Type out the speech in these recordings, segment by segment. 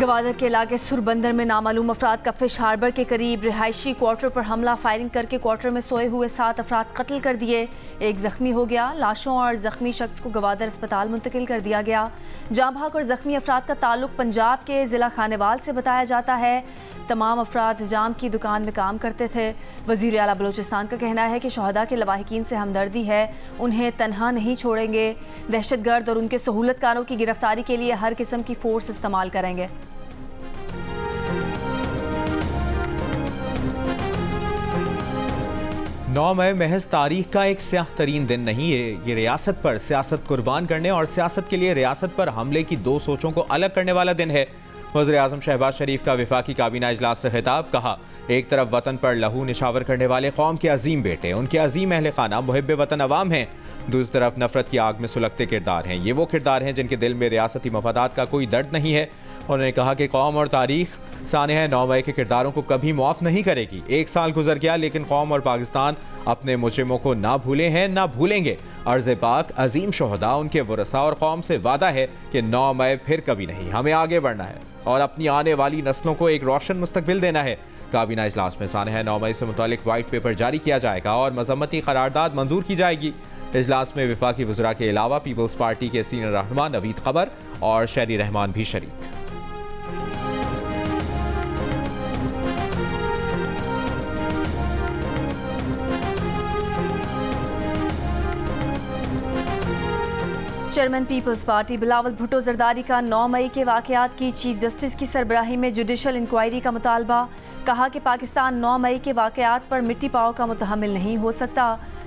गवादर के इलाके सुरबंदर में नामालूम अफराद का फिश हार्बर के करीब रिहायशी क्वार्टर पर हमला, फायरिंग करके क्वार्टर में सोए हुए 7 अफराद कत्ल कर दिए, एक जख्मी हो गया। लाशों और जख्मी शख्स को गवादर अस्पताल मुंतकिल कर दिया गया। जाँ भाग और जख्मी अफराद का ताल्लुक पंजाब के ज़िला खानेवाल से बताया जाता है। तमाम अफराद जाम की दुकान में काम करते थे। वज़ीर आला बलूचिस्तान का कहना है कि शहदा के लवाहिकीन से हमदर्दी है, उन्हें तनहा नहीं छोड़ेंगे। दहशतगर्द और उनके सहूलतकारों की गिरफ्तारी के लिए हर किस्म की फोर्स इस्तेमाल करेंगे। 9 मई महज तारीख का एक स्याह तरीन दिन नहीं है, ये रियासत पर सियासत कुर्बान करने और सियासत के लिए रियासत पर हमले की दो सोचों को अलग करने वाला दिन है। वज़ीर आज़म शहबाज शरीफ का वफाकी काबीना इजलास से खिताब, कहा एक तरफ वतन पर लहू निशावर करने वाले कौम के अजीम बेटे, उनके अजीम अहले खाना मुहिब वतन अवाम हैं, दूसरी तरफ नफरत की आग में सुलगते किरदार हैं। ये वो किरदार हैं जिनके दिल में रियासती मफादात का कोई दर्द नहीं है। उन्होंने कहा कि कौम और तारीख सानह 9 मई के किरदारों को कभी मुआफ़ नहीं करेगी। 1 साल गुजर गया लेकिन कौम और पाकिस्तान अपने मुजरिमों को ना भूले हैं ना भूलेंगे। अर्ज़ पाक अजीम शोहदा, उनके वरसा और कौम से वादा है कि 9 मई फिर कभी नहीं। हमें आगे बढ़ना है और अपनी आने वाली नस्लों को एक रोशन मुस्तकबिल देना है। काबीना इजलास में सानह 9 मई से मुतालिक वाइट पेपर जारी किया जाएगा और मजम्मती करारदाद मंजूर की जाएगी। इजलास में वफाकी वज़रा के अलावा पीपल्स पार्टी के सीनियर रहनुमा नवीद खबर और शहरी रहमान भी शरीक। चेयरमैन पीपल्स पार्टी बिलावल भुट्टो जरदारी का 9 मई के वाक़यात की चीफ जस्टिस की सरबराही में जुडिशल इंक्वायरी का मुतालबा। कहा कि पाकिस्तान 9 मई के वाक़यात पर मिट्टी पाव का मुतहम्मिल नहीं हो सकता।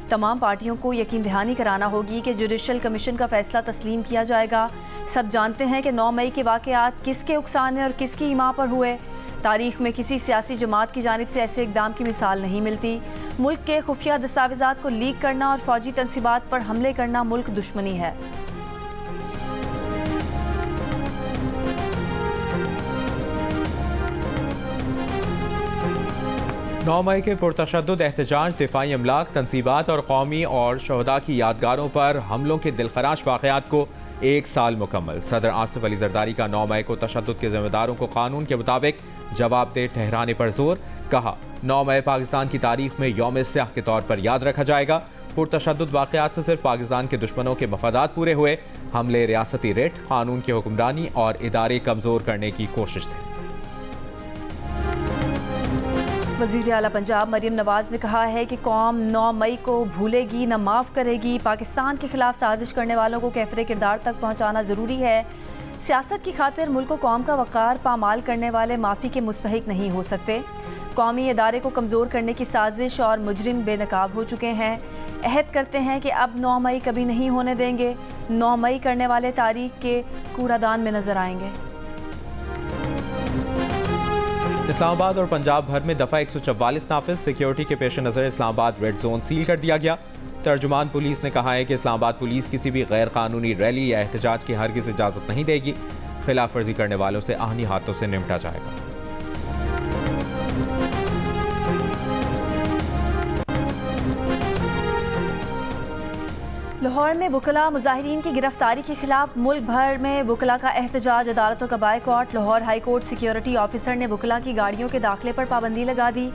तमाम पार्टियों को यकीन दहानी कराना होगी कि जुडिशल कमीशन का फैसला तस्लीम किया जाएगा। सब जानते हैं कि 9 मई के वाक़यात किसके उकसाने और किसकी इमा पर हुए। तारीख में किसी सियासी जमात की जानिब से ऐसे इकदाम की मिसाल नहीं मिलती। मुल्क के खुफिया दस्तावेज़ात को लीक करना और फौजी तनसीबात पर हमले करना मुल्क दुश्मनी है। 9 मई के पुरतशद्दुद एहतजाज, दिफाई अमलाक, तनसीबात और कौमी और शहदा की यादगारों पर हमलों के दिलखराश वाक़यात को 1 साल मुकम्मल। सदर आसिफ अली जरदारी का 9 मई को तशद्दुद के ज़िम्मेदारों को कानून के मुताबिक जवाबदेह ठहराने पर जोर। कहा 9 मई पाकिस्तान की तारीख में यौम स्याह के तौर पर याद रखा जाएगा। पुरतशद्दुद वाक़यात से सिर्फ पाकिस्तान के दुश्मनों के मफादात पूरे हुए, हमले रियासती रेट, कानून की हुक्मरानी और इदारे कमज़ोर करने की कोशिश थे। वज़ीर आला पंजाब मरीम नवाज ने कहा है कि कौम 9 मई को भूलेगी न माफ़ करेगी। पाकिस्तान के खिलाफ साजिश करने वालों को कैफरे किरदार तक पहुँचाना ज़रूरी है। सियासत की खातिर मुल्क व कौम का वक़ार पामाल करने वाले माफ़ी के मुस्तहिक नहीं हो सकते। कौमी इदारे को कमज़ोर करने की साजिश और मुजरिम बेनकाब हो चुके हैं। अहद करते हैं कि अब 9 मई कभी नहीं होने देंगे। 9 मई करने वाले तारीख के कूड़ादान में नजर आएंगे। इस्लामाबाद और पंजाब भर में दफ़ा 144 नाफिज, सिक्योरिटी के पेश नज़र इस्लामाबाद रेड जोन सील कर दिया गया। तर्जुमान पुलिस ने कहा है कि इस्लामाबाद पुलिस किसी भी गैर कानूनी रैली या एहतजाज की हरगिज़ इजाज़त नहीं देगी। खिलाफ वर्जी करने वालों से आहनी हाथों से निपटा जाएगा। लाहौर में वकला मुजाहिरीन की गिरफ्तारी के खिलाफ मुल्क भर में वकला का एहतजाज, अदालतों का boycott. Lahore high court security officer ने वकला की गाड़ियों के दाखिले पर पाबंदी लगा दी।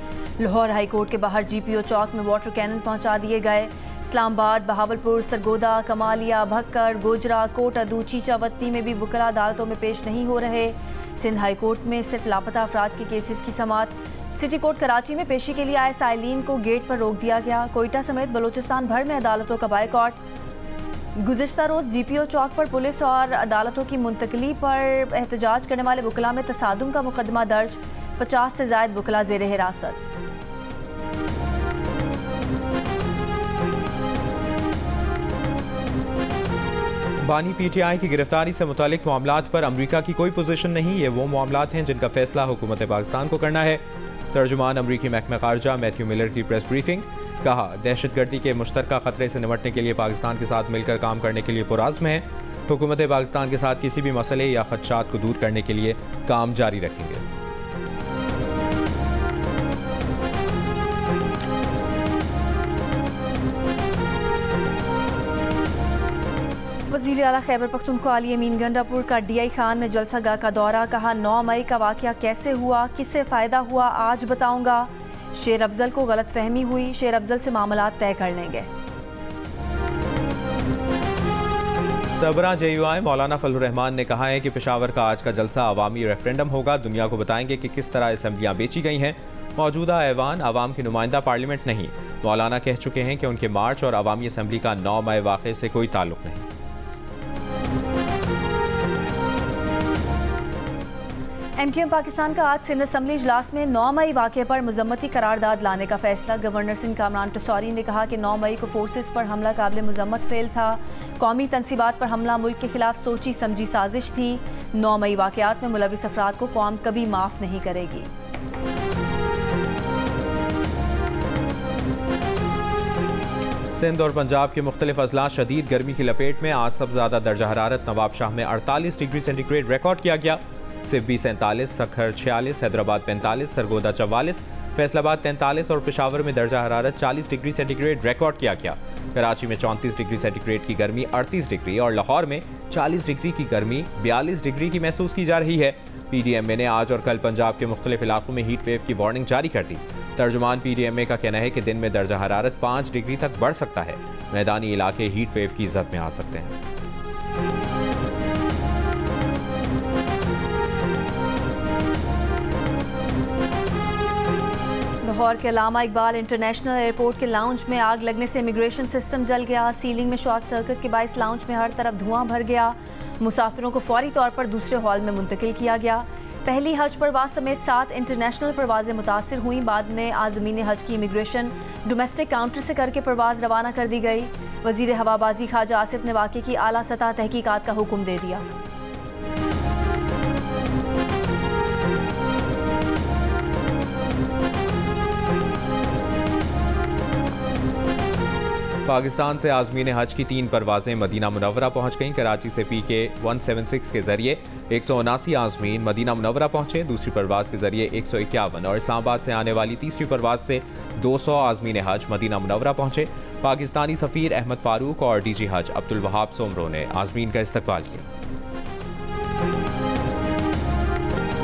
लाहौर हाई कोर्ट के बाहर GPO चौक में वाटर कैनन पहुंचा दिए गए। इस्लामाबाद, बहावलपुर, सरगोदा, कमालिया, भक्कर, गोजरा, कोट अदू, चीचावती में भी वकला अदालतों में पेश नहीं हो रहे। सिंध हाई कोर्ट में सिर्फ लापता अफराद के केसेस की समाअत। सिटी कोर्ट कराची में पेशी के लिए आए साइलिन को गेट पर रोक दिया गया। कोयटा समेत बलूचिस्तान भर में अदालतों का बायकॉट। गुज़िश्ता रोज़ GPO चौक पर पुलिस और अदालतों की मुंतकली पर एहतजाज करने वाले वकला में तसादुम का मुकदमा दर्ज। 50 से ज़ायद वकला ज़ेर हिरासत। बानी PTI की गिरफ्तारी से मुतालिक मामलात पर अमरीका की कोई पोजीशन नहीं। ये वो मामलात हैं जिनका फैसला हुकूमत पाकिस्तान को करना है। तर्जुमान अमरीकी महकमा खारजा मैथ्यू मिलर की प्रेस ब्रीफिंग। कहा दहशतगर्दी के मुश्तरका खतरे से निपटने के लिए पाकिस्तान के साथ मिलकर काम करने के लिए पुरज़्म है। हुकूमत पाकिस्तान के साथ किसी भी मसले या खदशात को दूर करने के लिए काम जारी रखेंगे। वज़ीर आला खैबर पख्तूनख्वा अली अमीन गंडापुर का DI खान में जलसागाह का दौरा, कहा 9 मई का वाक़या कैसे हुआ, किससे फ़ायदा हुआ, आज बताऊंगा। शेर अफजल को गलतफहमी हुई, शेर अफजल से मामलात तय कर लेंगे। सबरा JUI मौलाना फजलुर रहमान ने कहा है कि पेशावर का आज का जलसा अवामी रेफरेंडम होगा। दुनिया को बताएंगे कि किस तरह असम्बलियाँ बेची गई हैं। मौजूदा ऐवान आवाम की नुमाइंदा पार्लियामेंट नहीं। मौलाना कह चुके हैं कि उनके मार्च और अवामी असम्बली का 9 मई वाक़े से कोई ताल्लुक नहीं। MQM पाकिस्तान का आज सिंध असम्बली इजलास में 9 मई वाक़े पर मजम्मती करारदाद लाने का फैसला। गवर्नर सिंध कामरान टसौरी ने कहा कि 9 मई को फोर्सेस पर हमला काबिल मजम्मत फेल था। कौमी तनसीबात पर हमला मुल्क के खिलाफ सोची समझी साजिश थी। 9 मई वाक़यात में मुलविस अफराद को कौम कभी माफ़ नहीं करेगी। सिंध और पंजाब के मुख्तलिफ अजला शदीद गर्मी की लपेट में। आज सबसे ज़्यादा दर्जा हरारत नवाबशाह में 48 डिग्री सेंटीग्रेड रिकॉर्ड किया गया। सिब्बी 47, सखर 46, हैदराबाद 45, सरगोदा 44, फैसलाबाद 43 और पेशावर में दर्जा हरारत 40 डिग्री सेंटीग्रेड रिकॉर्ड किया गया। कराची में 34 डिग्री सेंटीग्रेड की गर्मी 38 डिग्री और लाहौर में 40 डिग्री की गर्मी 42 डिग्री की महसूस की जा रही है। PDMA ने आज और कल पंजाब के मुख्तलिफ इलाकों में हीट वेव की वार्निंग जारी कर दी। तर्जुमान PDMA का कहना है कि दिन में दर्जा हरारत 5 डिग्री तक बढ़ सकता है। मैदानी इलाके हीट वेव की इज़्ज़त में आ सकते हैं। लाहौर के अल्लामा इकबाल इंटरनेशनल एयरपोर्ट के लाउंज में आग लगने से इमिग्रेशन सिस्टम जल गया। सीलिंग में शॉर्ट सर्किट के बायस लाउंज में हर तरफ धुआं भर गया। मुसाफिरों को फौरी तौर पर दूसरे हॉल में मुंतकिल किया गया। पहली हज परवाज समेत 7 इंटरनेशनल परवाजें मुतासिर हुई। बाद में आज़मीन हज की इमिग्रेशन डोमेस्टिक काउंटर से करके परवाज रवाना कर दी गई। वज़ीर हवाबाजी ख्वाजा आसिफ ने वाक़े की आला सतह तहकीकात का हुक्म दे दिया। पाकिस्तान से आज़मीन हज की 3 परवाज़ें मदीना मुनव्वरा पहुँच गईं। कराची से PK 176 के जरिए 179 आज़मीन मदीना मुनव्वरा पहुँचे। दूसरी परवाज़ के जरिए 151 और इस्लामाबाद से आने वाली तीसरी परवाज़ से 200 आज़मीन हज मदीना मुनव्वरा पहुँचे। पाकिस्तानी सफ़ीर अहमद फ़ारूक और DG हज अब्दुल वहाब सोमरो ने आज़मीन का इस्तकबाल किया।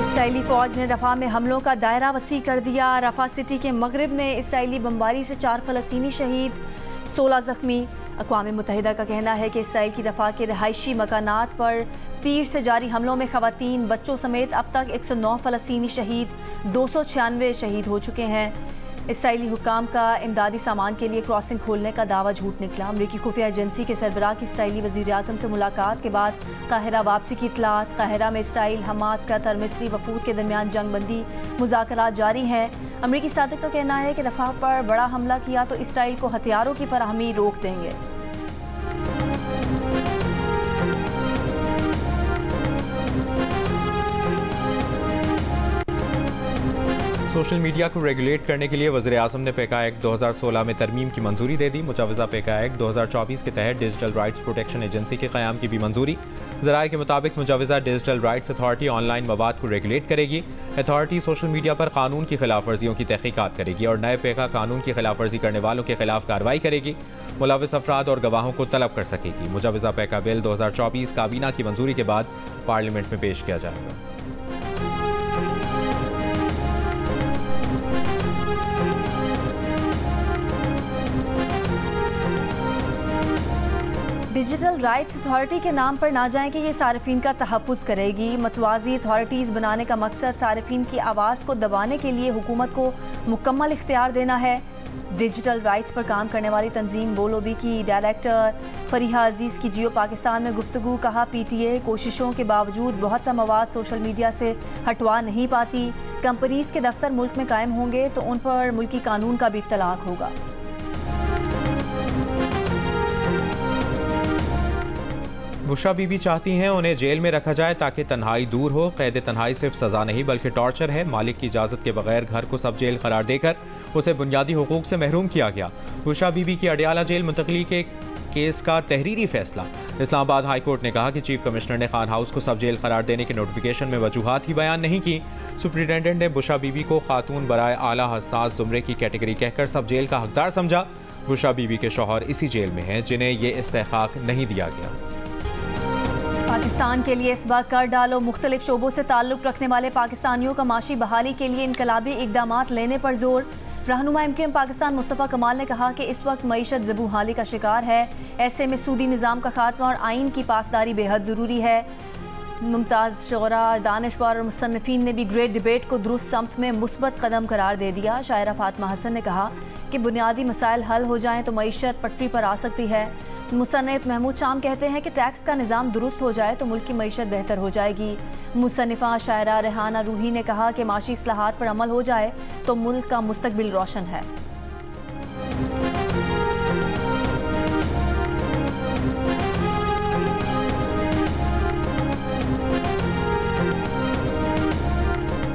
इसराइली फ़ौज ने रफ़ा में हमलों का दायरा वसी कर दिया। रफ़ा सिटी के मगरिब में इसराइली बमबारी से 4 फ़लस्तीनी शहीद, 16 ज़ख्मी। अक़वाम मुत्तहिदा का कहना है कि इसराइल की रफ़ा के रहायशी मकानात पर पीर से जारी हमलों में ख़वातीन, बच्चों समेत अब तक 109 फ़लस्तीनी शहीद, 296 शहीद हो चुके हैं। इसराइली हुक्काम का इमदादी सामान के लिए क्रॉसिंग खोलने का दावा झूठ निकला। अमरीकी खुफिया एजेंसी के सरबराह की इसराइली वज़ीर आज़म से मुलाकात के बाद काहिरा वापसी की इत्तलात। काहिरा में इसराइल, हमास, कतर, मिस्री वफूद के दरमियान जंगबंदी मुज़ाकरात जारी हैं। अमरीकी सादिक का कहना है कि रफ़ा पर बड़ा हमला किया तो इसराइल को हथियारों की फराहमी रोक देंगे। सोशल मीडिया को रेगुलेट करने के लिए वज़ीर आज़म ने पेका एक्ट 2016 में तरमीम की मंजूरी दे दी। मुजवज़ा पेका एक्ट 2024 के तहत डिजिटल राइट्स प्रोटेक्शन एजेंसी के क़याम की भी मंजूरी। ज़राए के मुताबिक मुजवज़ा डिजिटल राइट्स अथॉरिटी ऑनलाइन मवाद को रेगुलेट करेगी। अथॉरिटी सोशल मीडिया पर कानून की खिलाफ वर्जियों की तहकीकात करेगी और नए पेका कानून की खिलाफ वर्जी करने वालों के खिलाफ कार्रवाई करेगी। मुलविस अफराद और गवाहों को तलब कर सकेगी। मुजवज़ा पेका बिल 2024 काबीना की मंजूरी के बाद पार्लियामेंट में पेश किया जाएगा। डिजिटल राइट्स अथॉरिटी के नाम पर ना जाएं कि ये सारिफीन का तहफ़्फ़ुज़ करेगी। मतवाज़ी अथॉरिटीज़ बनाने का मकसद सारिफीन की आवाज़ को दबाने के लिए हुकूमत को मुकम्मल इख्तियार देना है। डिजिटल राइट्स पर काम करने वाली तंजीम बोलोबी की डायरेक्टर फरीहा अजीज़ की जियो पाकिस्तान में गुफ्तगू। कहा PTA कोशिशों के बावजूद बहुत सा मवाद सोशल मीडिया से हटवा नहीं पाती। कंपनीज़ के दफ्तर मुल्क में कायम होंगे तो उन पर मुल्की कानून का भी इत्तलाक होगा। बुशरा बीबी चाहती हैं उन्हें जेल में रखा जाए ताकि तन्हाई दूर हो। कैद तन्हाई सिर्फ सज़ा नहीं बल्कि टॉर्चर है। मालिक की इजाज़त के बगैर घर को सब जेल करार देकर उसे बुनियादी हुकूक से महरूम किया गया। बुशरा बीबी की अडियाला जेल मुंतकली के केस का तहरीरी फैसला। इस्लामाबाद हाई कोर्ट ने कहा कि चीफ कमिश्नर ने खान हाउस को सब जेल करार देने के नोटिफिकेशन में वजूहात ही बयान नहीं की। सुप्रिटेंडेंट ने बुशरा बीबी को खातून बराए आला हसास जुमरे की कैटेगरी कहकर सब जेल का हकदार समझा। बुशरा बीबी के शौहर इसी जेल में हैं जिन्हें ये इस्तेहकाक नहीं दिया गया। पाकिस्तान के लिए इस बार कर डालो। मुख्तलिफ शोबों से ताल्लुक़ रखने वाले पाकिस्तानियों का माशी बहाली के लिए इनकलाबी इक़दामात लेने पर जोर। रहनुमा MKM पाकिस्तान मुस्तफ़ा कमाल ने कहा कि इस वक्त मईशत ज़बूहाली का शिकार है, ऐसे में सूदी निज़ाम का खात्मा और आइन की पासदारी बेहद ज़रूरी है। मुमताज़ शोरा, दानिशवर और मुसन्निफीन ने भी ग्रेट डिबेट को दुरुस्त समत में मुस्बत कदम करार दे दिया। शायरा फातिमा हसन ने कहा कि बुनियादी मसाइल हल हो जाएं तो मईशत पटरी पर आ सकती है। मुसन्निफ महमूद शाम कहते हैं कि टैक्स का निज़ाम दुरुस्त हो जाए तो मुल्क की मईशत बेहतर हो जाएगी। मुसन्निफा शायरा रेहाना रूही ने कहा कि माशी इस्लाहात पर अमल हो जाए तो मुल्क का मुस्तकबिल रोशन है।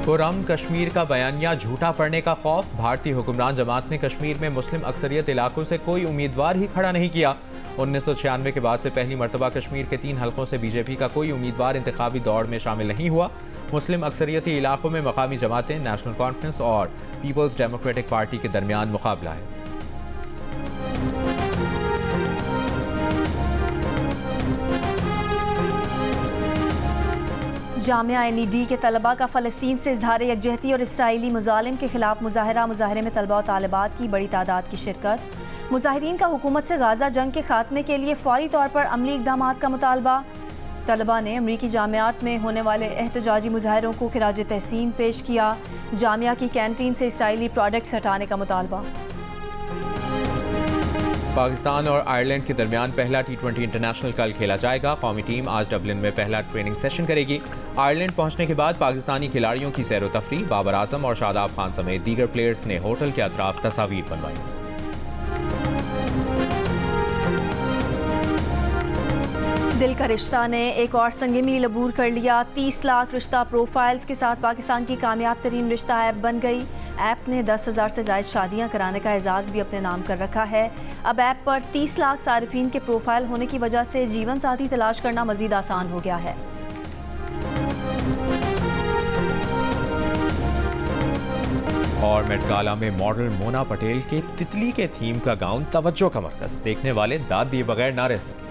खुर्रम कश्मीर का बयानिया झूठा पड़ने का खौफ। भारतीय हुक्मरान जमात ने कश्मीर में मुस्लिम अक्सरियत इलाकों से कोई उम्मीदवार ही खड़ा नहीं किया। 1996 के बाद से पहली मरतबा कश्मीर के 3 हलकों से बीजेपी का कोई उम्मीदवार इंतखाबी दौड़ में शामिल नहीं हुआ। मुस्लिम अक्सरियती इलाकों में मकामी जमातें, नेशनल कॉन्फ्रेंस और पीपल्स डेमोक्रेटिक पार्टी के दरमियान मुकाबला है। जामिया NED के तलबा का फ़लस्तीन से इज़हार यकजहती और इसराइली मुज़ालिम के खिलाफ मुज़ाहरे में तलबा और तालिबात की बड़ी तादाद की शिरकत। मुज़ाहिरीन का हुकूमत से गाज़ा जंग के खात्मे के लिए फ़ौरी तौर पर अमली इक़दामात का मुतालबा। तलबा ने अमरीकी जामियात में होने वाले एहतजाजी मुज़ाहरों को खिराज तहसीन पेश किया। जामिया की कैंटीन से इसराइली प्रोडक्ट्स हटाने का मुतालबा। पाकिस्तान और आयरलैंड के दरमियान पहला T20 इंटरनेशनल कल खेला जाएगा। कौमी टीम आज डबलिन में पहला ट्रेनिंग सेशन करेगी। आयरलैंड पहुंचने के बाद पाकिस्तानी खिलाड़ियों की सैर व तफरीह। बाबर आजम और शादाब खान समेत दीगर प्लेयर्स ने होटल के अतराफ तस्वीर बनवाई। दिल का रिश्ता ने एक और संग मील अबूर कर लिया। 30 लाख रिश्ता प्रोफाइल्स के साथ पाकिस्तान की कामयाब तरीन रिश्ता ऐप बन गई। ऐप ने 10,000 से ज़ायद शादियां कराने का एजाज़ भी अपने नाम कर रखा है। अब ऐप पर 30 लाख सारिफीन के प्रोफाइल होने की वजह से जीवन साथी तलाश करना मज़ीद आसान हो गया है। और मेट गाला में मॉडल मोना पटेल के तितली के थीम का गाउन तवज्जो का मरकज़। देखने वाले दाद दिए बगैर ना रह सके।